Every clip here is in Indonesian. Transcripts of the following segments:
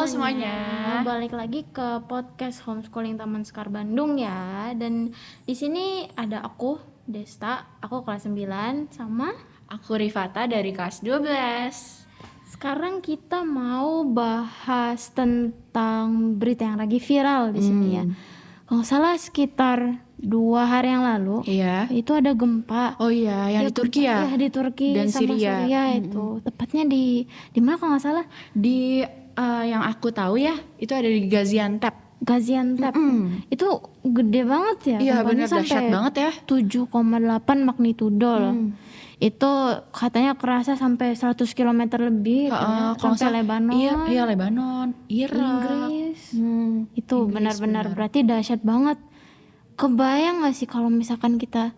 Halo semuanya. Balik lagi ke podcast Homeschooling Taman Sekar Bandung ya. Dan di sini ada aku, Desta, aku kelas 9 sama Aku Rifata dari kelas 12. sekarang kita mau bahas tentang berita yang lagi viral di sini ya. Kalau nggak salah sekitar 2 hari yang lalu Iya. itu ada gempa. Oh iya, yang di Turki ya? Iya, di Turki Dan sama Syria. itu. Tepatnya di mana kalau nggak salah? Di yang aku tahu ya, itu ada di Gaziantep. Gaziantep. Itu gede banget ya. Iya, gempanya benar dahsyat banget ya. 7,8 magnitudo loh. Itu katanya kerasa sampai 100 km lebih Kalau sampai nggak salah, Lebanon. Iya, Lebanon, Irak. Inggris. Itu Inggris, benar-benar benar. berarti dahsyat banget. Kebayang gak sih kalau misalkan kita,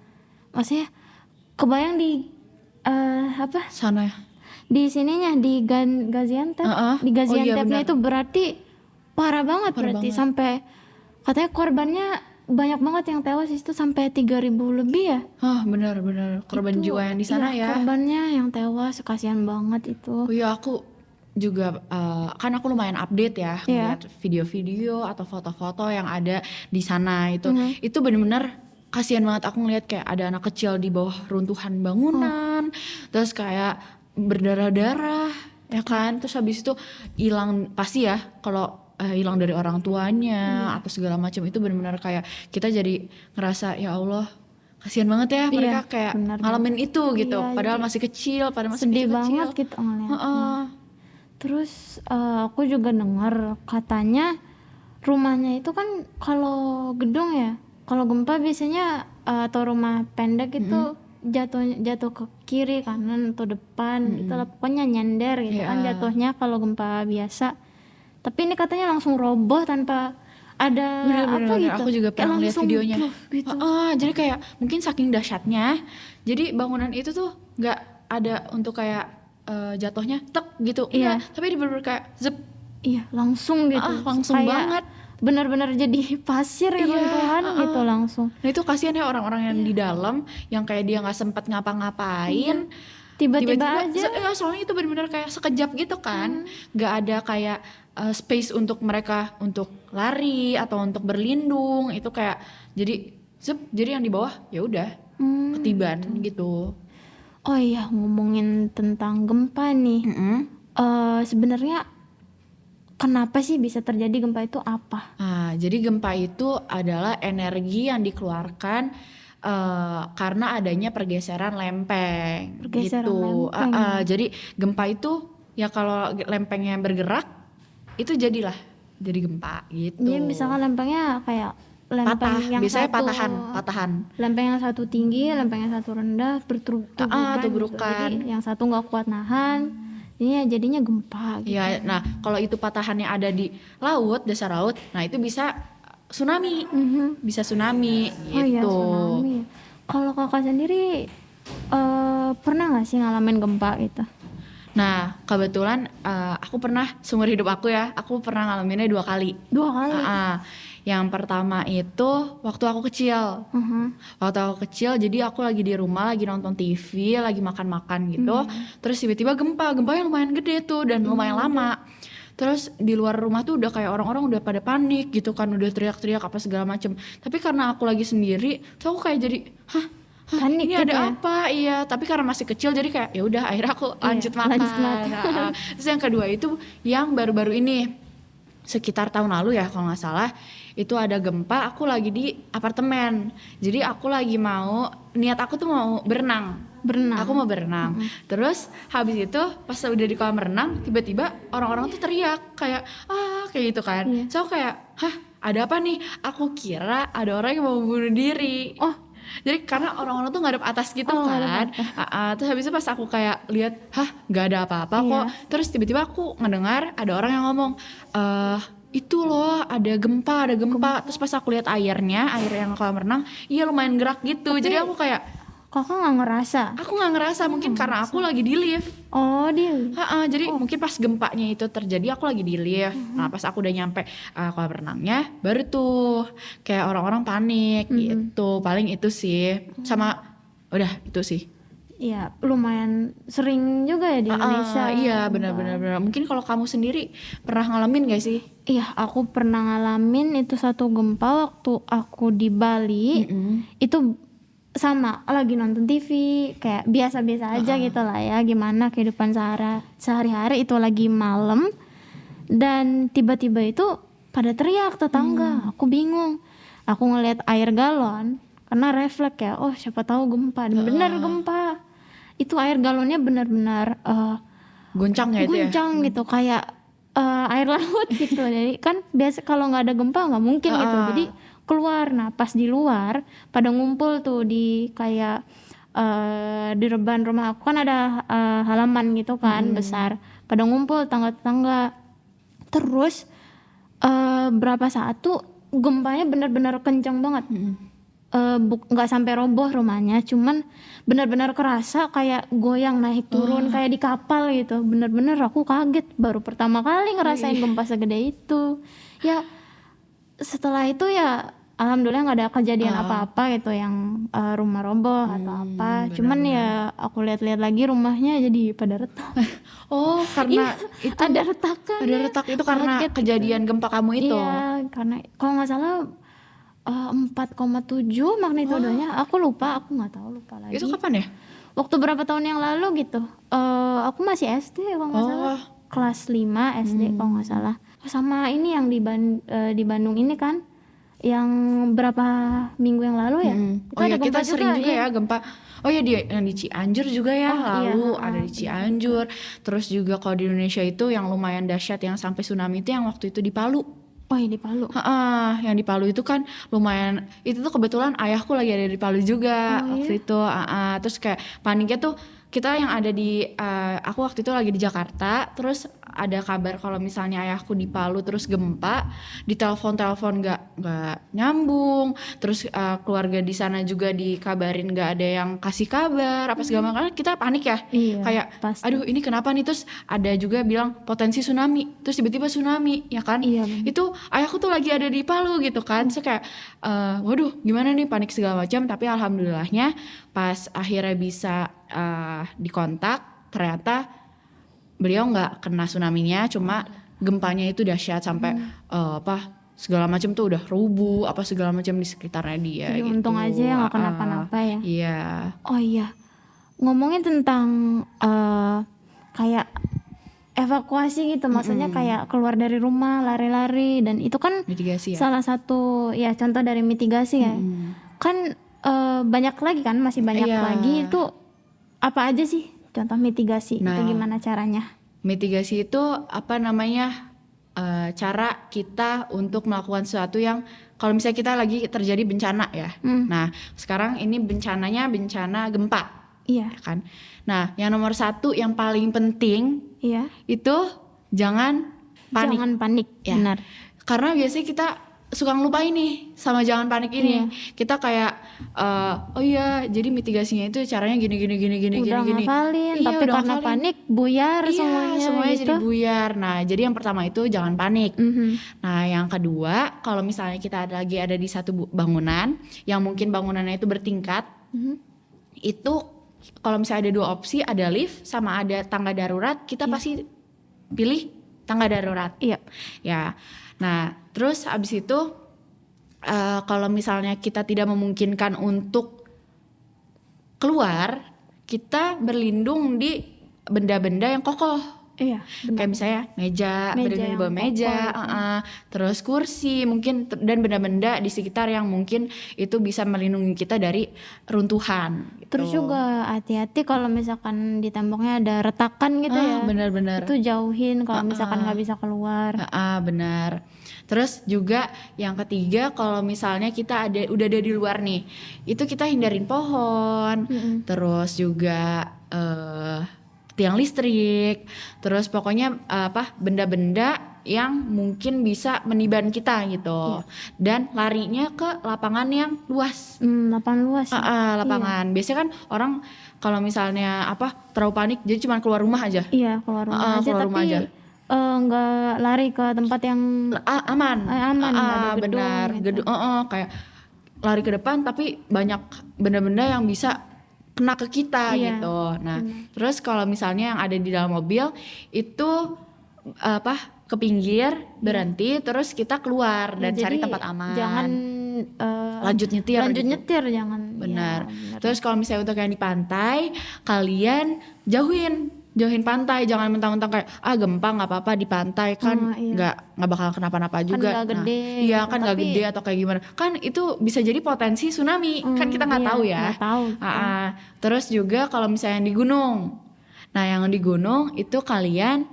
maksudnya kebayang di Sana. di sininya di Gaziantep. Di Oh iya, Gaziantepnya benar. itu berarti parah banget. Berarti banget. sampai katanya korbannya banyak banget yang tewas itu sampai 3.000 lebih ya. Benar-benar korban Itu, jiwa yang di sana iya, ya. korbannya yang tewas, kasihan banget itu. Oh iya, aku juga kan aku lumayan update ya, Iya. ngeliat video-video atau foto-foto yang ada di sana itu bener-bener kasihan banget. Aku ngeliat kayak ada anak kecil di bawah runtuhan bangunan, terus kayak berdarah-darah ya kan, terus habis itu hilang pasti ya kalau hilang dari orang tuanya atau segala macam. Itu bener-bener kayak kita jadi ngerasa ya Allah, kasihan banget ya mereka kayak benar ngalamin itu gitu, Iya, padahal jadi masih kecil, padahal masih sedih kecil-kecil. banget gitu ngeliatnya. Terus aku juga dengar katanya rumahnya itu kan kalau gedung ya, kalau gempa biasanya atau rumah pendek itu jatuh ke kiri, kanan atau depan, itulah pokoknya nyender gitu kan jatuhnya kalau gempa biasa. Tapi ini katanya langsung roboh tanpa ada Bener-bener, gitu. aku juga Kayak pernah lihat langsung videonya. pluk gitu. Jadi kayak mungkin saking dahsyatnya, jadi bangunan itu tuh nggak ada untuk kayak jatuhnya tek gitu, Iya. enggak, tapi bener-bener kayak zep, Iya, langsung gitu. langsung Kayak banget. benar-benar jadi pasir gitu, Tuhan gitu langsung. Nah itu kasihan ya orang-orang yang di dalam, yang kayak dia nggak sempat ngapa-ngapain, Tiba-tiba aja. soalnya itu benar-benar kayak sekejap gitu kan, nggak ada kayak space untuk mereka untuk lari atau untuk berlindung. Itu kayak jadi zep, jadi yang di bawah ya udah ketiban gitu. Oh iya, ngomongin tentang gempa nih. Sebenarnya kenapa sih bisa terjadi gempa itu apa? Jadi gempa itu adalah energi yang dikeluarkan karena adanya pergeseran lempeng. Pergeseran gitu. lempeng. Jadi gempa itu ya kalau lempengnya bergerak itu jadilah jadi gempa gitu. Jadi misalkan lempengnya kayak lempeng Patah, yang biasanya satu, patahan. lempeng yang satu tinggi, lempeng yang satu rendah, bertuburan gitu. Tuburukan. Jadi yang satu nggak kuat nahan, jadinya gempa gitu. Ya, nah kalau itu patahannya ada di laut, dasar laut, nah itu bisa tsunami, bisa tsunami gitu. Oh iya, tsunami. Kalau kakak sendiri pernah nggak sih ngalamin gempa gitu? Nah kebetulan aku pernah seumur hidup aku ya, aku pernah ngalaminnya 2 kali. 2 kali. Yang pertama itu waktu aku kecil. Waktu aku kecil, jadi aku lagi di rumah, lagi nonton TV, lagi makan-makan gitu. Terus tiba-tiba gempanya lumayan gede tuh dan lumayan lama. Terus di luar rumah tuh udah kayak orang-orang udah pada panik gitu kan, udah teriak-teriak apa segala macem. Tapi karena aku lagi sendiri, tuh aku kayak jadi, Panik ini gitu ada ya? apa? Iya, tapi karena masih kecil jadi kayak ya udah akhirnya aku lanjut makan. Terus yang kedua itu yang baru-baru ini, sekitar tahun lalu ya kalau nggak salah, itu ada gempa. Aku lagi di apartemen, jadi aku lagi niat aku tuh mau berenang. Aku mau berenang. Terus habis itu pas udah di kolam renang, tiba-tiba orang-orang tuh teriak kayak kayak gitu kan. So aku kayak ada apa nih? Aku kira ada orang yang mau bunuh diri. Jadi karena orang-orang tuh ngadep atas gitu kan. Terus habis itu pas aku kayak lihat, nggak ada apa-apa kok. Terus tiba-tiba aku ngedengar ada orang yang ngomong, itu loh ada gempa. Terus pas aku lihat air yang kolam renang, iya lumayan gerak gitu. Jadi aku kayak, kakak nggak ngerasa? Aku nggak ngerasa, mungkin karena aku lagi di lift. Oh, di lift. Jadi mungkin pas gempanya itu terjadi aku lagi di lift. Nah pas aku udah nyampe kolam renangnya, baru tuh kayak orang-orang panik gitu. Paling itu sih, sama udah itu sih. ya lumayan sering juga ya di Indonesia. Iya benar. Mungkin kalau kamu sendiri pernah ngalamin gak sih? Iya, aku pernah ngalamin itu satu gempa waktu aku di Bali. Itu sama, lagi nonton TV kayak biasa-biasa aja gitu lah ya, gimana kehidupan sehari-hari, itu lagi malam dan tiba-tiba itu pada teriak tetangga. Aku bingung, aku ngeliat air galon karena refleks ya, oh siapa tahu gempa. Dan benar gempa, itu air galonnya benar-benar Goncang ya itu ya? goncang gitu, kayak air laut gitu. Jadi kan biasa kalau nggak ada gempa nggak mungkin gitu, jadi keluar. Nah pas di luar pada ngumpul tuh di kayak di depan rumah aku kan ada halaman gitu kan besar, pada ngumpul tetangga-tetangga. Terus berapa saat tuh gempanya benar-benar kencang banget. Nggak sampai roboh rumahnya, cuman benar-benar kerasa kayak goyang naik turun kayak di kapal gitu. Bener-bener aku kaget, baru pertama kali ngerasain gempa segede itu. Ya setelah itu ya alhamdulillah nggak ada kejadian apa-apa gitu yang rumah roboh atau apa. Cuman ya aku lihat-lihat lagi rumahnya jadi pada retak. Oh karena itu Ada retakan. ada retak itu karena Kaget. kejadian gempa kamu itu. Iya, karena kalau nggak salah 4,7 magnitudenya. Aku lupa lagi. Itu kapan ya? Waktu berapa tahun yang lalu gitu. Aku masih SD kalau nggak salah. Kelas 5 SD kalau nggak salah. Sama ini yang di Bandung ini kan, yang berapa minggu yang lalu ya. Oh ya kita sering juga iya. ya gempa. Oh ya yang di Cianjur juga ya, lalu ada di Cianjur. Terus juga kalau di Indonesia itu yang lumayan dahsyat yang sampai tsunami itu yang waktu itu di Palu. Oh ya di Palu. Yang di Palu itu kan lumayan, itu tuh kebetulan ayahku lagi ada di Palu juga waktu itu. Terus kayak paniknya tuh kita yang ada di aku waktu itu lagi di Jakarta, terus ada kabar kalau misalnya ayahku di Palu terus gempa, di telepon nggak nyambung, terus keluarga di sana juga dikabarin nggak ada yang kasih kabar apa segala macam. Kita panik ya, kayak pasti. aduh ini kenapa nih, terus ada juga bilang potensi tsunami, terus tiba-tiba tsunami ya kan. Itu ayahku tuh lagi ada di Palu gitu kan, so kayak waduh gimana nih, panik segala macam. Tapi alhamdulillahnya pas akhirnya bisa dikontak, ternyata beliau nggak kena tsunami-nya, cuma gempanya itu dahsyat sampai segala macam tuh udah rubuh apa segala macam di sekitarnya dia. Jadi gitu. untung aja ya nggak kenapa-napa ya. Iya. Oh iya, ngomongin tentang kayak evakuasi gitu, maksudnya kayak keluar dari rumah lari-lari, dan itu kan Mitigasi ya. salah satu ya contoh dari mitigasi ya. Kan banyak lagi kan, masih banyak lagi. Itu apa aja sih contoh mitigasi? Itu gimana caranya? Mitigasi itu apa namanya, cara kita untuk melakukan sesuatu yang kalau misalnya kita lagi terjadi bencana ya. Nah sekarang ini bencananya bencana gempa. Iya. Ya kan. Nah yang nomor 1 yang paling penting itu jangan panik. Jangan panik, ya. benar. Karena biasanya kita suka ngelupain nih sama jangan panik ini. Kita kayak oh iya jadi mitigasinya itu caranya gini Udah ngafalin, tapi udah karena ngafalin. panik buyar semuanya gitu. jadi buyar. Nah jadi yang pertama itu jangan panik. Nah yang kedua, kalau misalnya kita lagi ada di satu bangunan yang mungkin bangunannya itu bertingkat, itu kalau misalnya ada 2 opsi, ada lift sama ada tangga darurat, kita pasti pilih tangga darurat. Iya. Ya. Nah, terus abis itu kalau misalnya kita tidak memungkinkan untuk keluar, kita berlindung di benda-benda yang kokoh. Iya, benar. Kayak misalnya meja berlindung di bawah meja, terus kursi mungkin, dan benda-benda di sekitar yang mungkin itu bisa melindungi kita dari runtuhan. Gitu. Terus juga hati-hati kalau misalkan di temboknya ada retakan gitu ya. Benar-benar. Itu jauhin kalau misalkan nggak bisa keluar. Benar. Terus juga yang ketiga, kalau misalnya kita udah ada di luar nih, itu kita hindarin pohon, terus juga tiang listrik, terus pokoknya benda-benda yang mungkin bisa meniban kita gitu. Dan larinya ke lapangan yang luas. Lapangan luas. Lapangan. Biasanya kan orang kalau misalnya terlalu panik jadi cuma keluar rumah aja. Iya, keluar rumah aja, keluar tapi rumah aja. Nggak lari ke tempat yang aman. Aman, nggak ada gedung. Benar. Gitu. Kayak lari ke depan tapi banyak benda-benda yang bisa kena ke kita Iya, gitu. Nah, terus kalau misalnya yang ada di dalam mobil itu ke pinggir, berhenti, terus kita keluar dan cari jadi tempat aman. jangan lanjut nyetir lanjut gitu. nyetir, jangan. Benar. Ya, benar. Terus kalau misalnya untuk yang di pantai, kalian jauhin pantai, jangan mentang-mentang kayak gempa nggak apa-apa di pantai kan, iya. nggak bakal kenapa-napa juga. nggak gede iya gitu, kan nggak tapi- gede atau kayak gimana, kan itu bisa jadi potensi tsunami, kan kita nggak iya, tahu ya. nggak tahu gitu. Terus juga kalau misalnya di gunung, nah yang di gunung itu kalian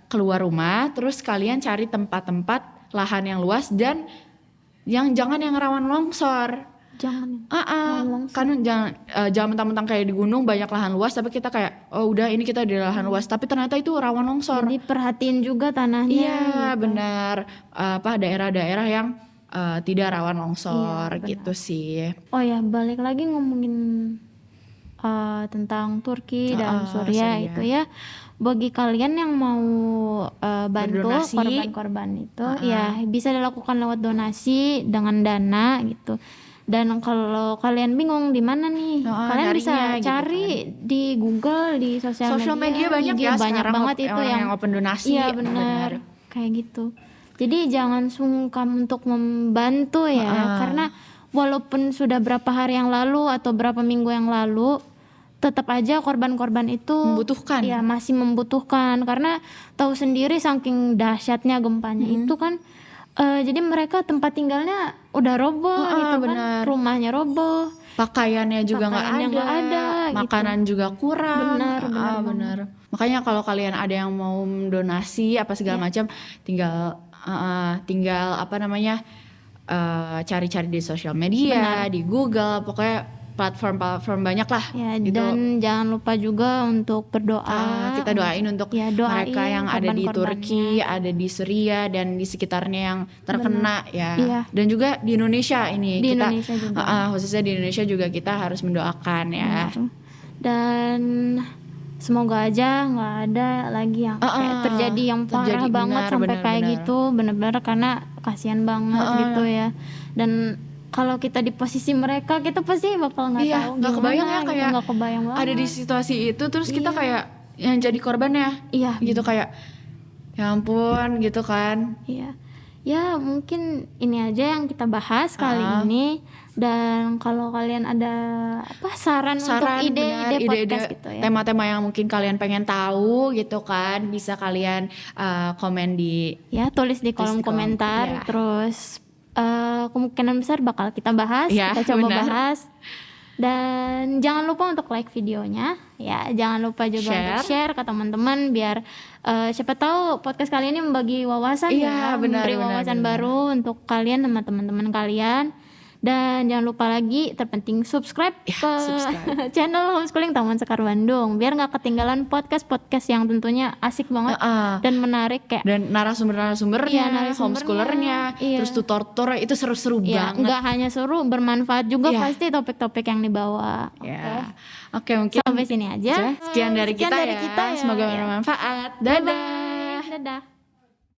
keluar rumah, terus kalian cari tempat-tempat lahan yang luas dan jangan yang rawan longsor. Jangan. Kan jangan mentang-mentang kayak di gunung banyak lahan luas tapi kita kayak udah ini kita di lahan luas tapi ternyata itu rawan longsor. Jadi perhatiin juga tanahnya. Iya gitu. benar, daerah-daerah yang tidak rawan longsor Iya, gitu sih. Oh ya, balik lagi ngomongin tentang Turki dan Suriah Syria. itu ya. Bagi kalian yang mau bantu Berdonasi. korban-korban itu, ya bisa dilakukan lewat donasi dengan dana gitu. Dan kalau kalian bingung di mana nih, kalian bisa nyarinya gitu cari di Google, di sosial media banyak IG, ya banyak sekarang banget itu yang open donasi. Iya benar, kayak gitu. Jadi jangan sungkan untuk membantu ya, karena walaupun sudah berapa hari yang lalu atau berapa minggu yang lalu, tetap aja korban-korban itu Membutuhkan. ya masih membutuhkan, karena tahu sendiri saking dahsyatnya gempanya itu kan. Jadi mereka tempat tinggalnya udah roboh gitu benar. kan, rumahnya roboh, Pakaiannya juga nggak ada, gitu. makanan juga kurang. Benar. Makanya kalau kalian ada yang mau donasi apa segala macam, tinggal cari-cari di sosial media, di Google, pokoknya platform banyak lah. Ya, gitu. dan jangan lupa juga untuk berdoa. Kita doain untuk Ya, doain mereka yang ada di korban-korbannya. Turki, ada di Syria dan di sekitarnya yang terkena ya. Iya. Dan juga di Indonesia ini Di kita Indonesia juga. khususnya di Indonesia juga kita harus mendoakan ya. Dan semoga aja nggak ada lagi yang kayak terjadi yang parah banget sampai kayak gitu, bener-bener, karena kasihan banget gitu ya. Dan kalau kita di posisi mereka, kita pasti bakal nggak tahu nggak kebayang ya, gitu, kayak nggak kebayang banget. ada di situasi itu terus kita kayak yang jadi korbannya. Iya. Gitu kayak ya ampun gitu kan. Iya. Ya mungkin ini aja yang kita bahas kali ini. Dan kalau kalian ada saran untuk ide-ide podcast gitu ya, tema-tema yang mungkin kalian pengen tahu gitu kan, bisa kalian komen di tulis di kolom komentar. ya. Terus kemungkinan besar bakal kita bahas, Ya, kita coba benar. bahas. Dan jangan lupa untuk like videonya ya, jangan lupa juga untuk share ke teman-teman biar siapa tahu podcast kali ini membagi wawasan memberi wawasan baru untuk kalian sama teman-teman kalian. Dan jangan lupa lagi, terpenting subscribe ke channel Homeschooling Taman Sekar Bandung biar nggak ketinggalan podcast yang tentunya asik banget dan menarik, kayak dan narasumbernya, homeschoolernya, terus tutor itu seru-seru banget. Nggak hanya seru, bermanfaat juga pasti topik-topik yang dibawa. Oke, mungkin sampai sini aja. Sekian dari kita ya. Semoga bermanfaat. Dadah. Dadah.